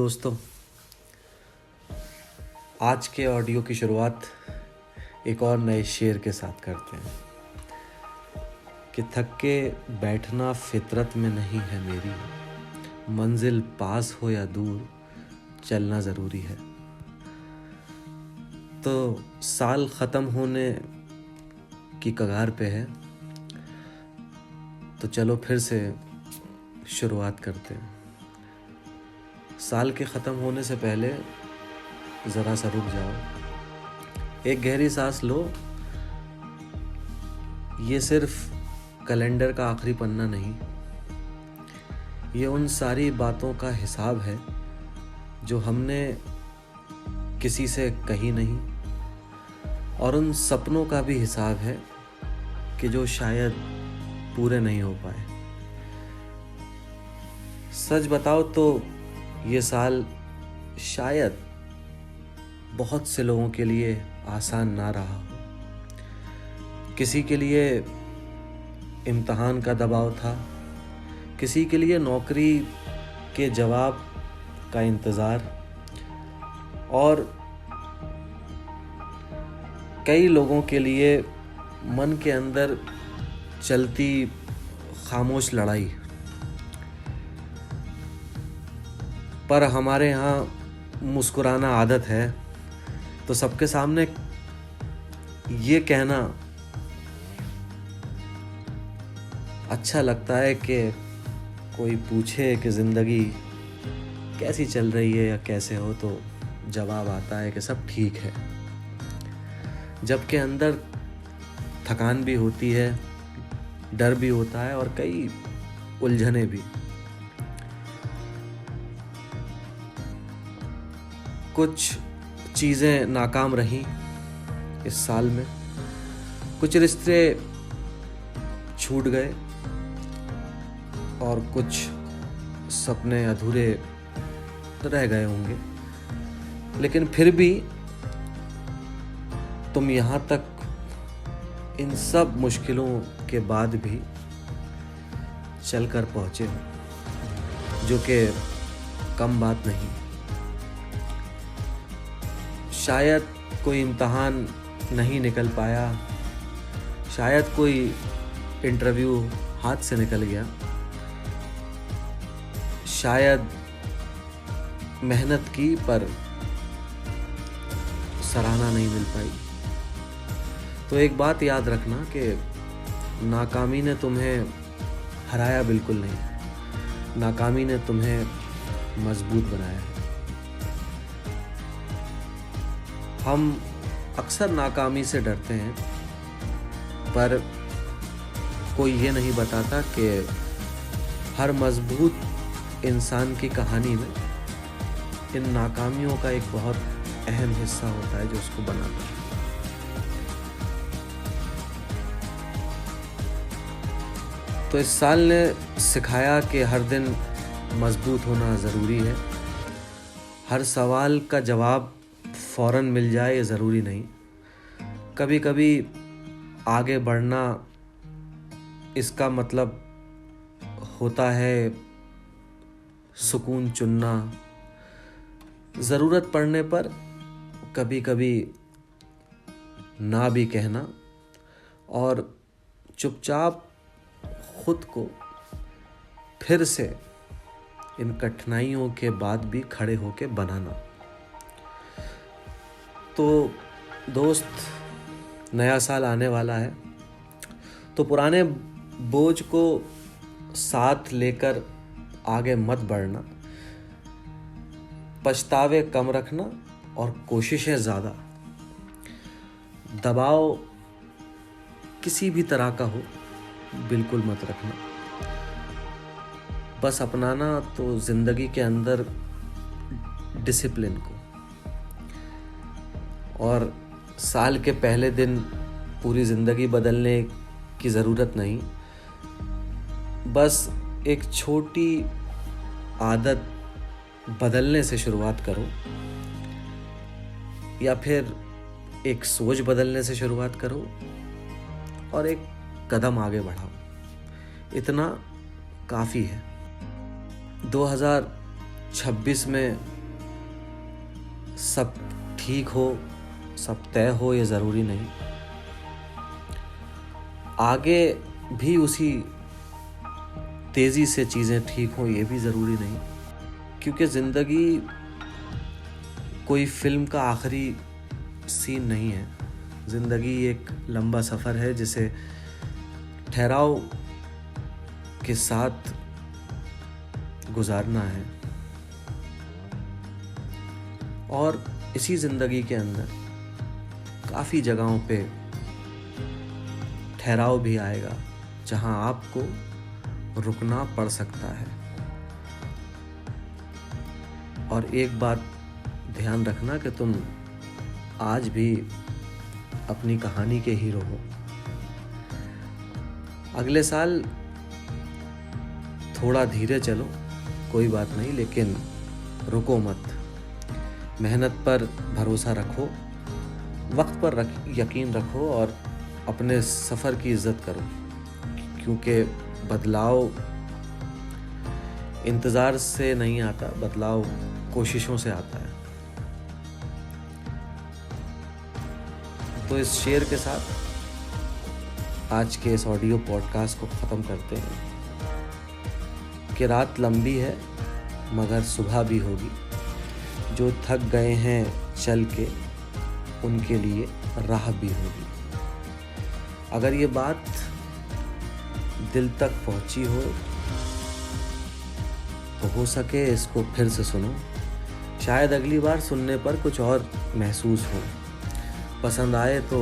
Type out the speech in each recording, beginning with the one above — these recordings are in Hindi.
दोस्तों, आज के ऑडियो की शुरुआत एक और नए शेर के साथ करते हैं कि थक के बैठना फितरत में नहीं है मेरी, मंजिल पास हो या दूर चलना ज़रूरी है। तो साल ख़त्म होने की कगार पे है, तो चलो फिर से शुरुआत करते हैं। साल के ख़त्म होने से पहले ज़रा सा रुक जाओ, एक गहरी सांस लो। ये सिर्फ कैलेंडर का आखिरी पन्ना नहीं, ये उन सारी बातों का हिसाब है जो हमने किसी से कही नहीं, और उन सपनों का भी हिसाब है कि जो शायद पूरे नहीं हो पाए। सच बताओ तो ये साल शायद बहुत से लोगों के लिए आसान ना रहा हो। किसी के लिए इम्तिहान का दबाव था, किसी के लिए नौकरी के जवाब का इंतज़ार, और कई लोगों के लिए मन के अंदर चलती खामोश लड़ाई। पर हमारे यहाँ मुस्कुराना आदत है, तो सबके सामने ये कहना अच्छा लगता है कि कोई पूछे कि ज़िंदगी कैसी चल रही है या कैसे हो, तो जवाब आता है कि सब ठीक है। जबकि अंदर थकान भी होती है, डर भी होता है और कई उलझने भी। कुछ चीज़ें नाकाम रहीं इस साल में, कुछ रिश्ते छूट गए और कुछ सपने अधूरे रह गए होंगे, लेकिन फिर भी तुम यहाँ तक इन सब मुश्किलों के बाद भी चलकर पहुँचे हो, जो कि कम बात नहीं। शायद कोई इम्तिहान नहीं निकल पाया, शायद कोई इंटरव्यू हाथ से निकल गया, शायद मेहनत की पर सराहना नहीं मिल पाई। तो एक बात याद रखना कि नाकामी ने तुम्हें हराया बिल्कुल नहीं, नाकामी ने तुम्हें मजबूत बनाया है। हम अक्सर नाकामी से डरते हैं, पर कोई ये नहीं बताता कि हर मजबूत इंसान की कहानी में इन नाकामियों का एक बहुत अहम हिस्सा होता है जो उसको बनाता है। तो इस साल ने सिखाया कि हर दिन मजबूत होना ज़रूरी है। हर सवाल का जवाब फ़ौरन मिल जाए ये ज़रूरी नहीं। कभी कभी आगे बढ़ना इसका मतलब होता है सुकून चुनना, ज़रूरत पड़ने पर कभी कभी ना भी कहना, और चुपचाप खुद को फिर से इन कठिनाइयों के बाद भी खड़े होके बनाना। तो दोस्त, नया साल आने वाला है, तो पुराने बोझ को साथ लेकर आगे मत बढ़ना, पछतावे कम रखना और कोशिशें ज़्यादा। दबाव किसी भी तरह का हो बिल्कुल मत रखना, बस अपनाना तो ज़िंदगी के अंदर डिसिप्लिन को। और साल के पहले दिन पूरी ज़िंदगी बदलने की ज़रूरत नहीं, बस एक छोटी आदत बदलने से शुरुआत करो, या फिर एक सोच बदलने से शुरुआत करो और एक कदम आगे बढ़ाओ। इतना काफ़ी है। 2026 में सब ठीक हो, सब तय हो, ये ज़रूरी नहीं। आगे भी उसी तेज़ी से चीज़ें ठीक हों, ये भी ज़रूरी नहीं, क्योंकि ज़िंदगी कोई फिल्म का आखिरी सीन नहीं है। ज़िंदगी एक लंबा सफ़र है जिसे ठहराव के साथ गुजारना है। और इसी ज़िंदगी के अंदर काफ़ी जगहों पे ठहराव भी आएगा जहां आपको रुकना पड़ सकता है। और एक बात ध्यान रखना कि तुम आज भी अपनी कहानी के हीरो हो। अगले साल थोड़ा धीरे चलो, कोई बात नहीं, लेकिन रुको मत। मेहनत पर भरोसा रखो, वक्त पर यकीन रखो और अपने सफ़र की इज़्ज़त करो, क्योंकि बदलाव इंतज़ार से नहीं आता, बदलाव कोशिशों से आता है। तो इस शेर के साथ आज के इस ऑडियो पॉडकास्ट को ख़त्म करते हैं कि रात लंबी है मगर सुबह भी होगी। जो थक गए हैं चल के, उनके लिए राह भी होगी। अगर ये बात दिल तक पहुंची हो तो हो सके इसको फिर से सुनो। शायद अगली बार सुनने पर कुछ और महसूस हो। पसंद आए तो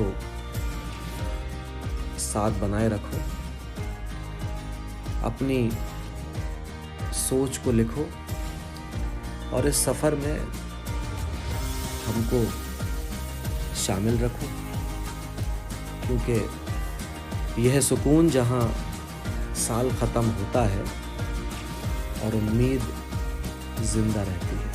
साथ बनाए रखो, अपनी सोच को लिखो और इस सफ़र में हमको शामिल रखो, क्योंकि यह सुकून जहां साल ख़त्म होता है और उम्मीद ज़िंदा रहती है।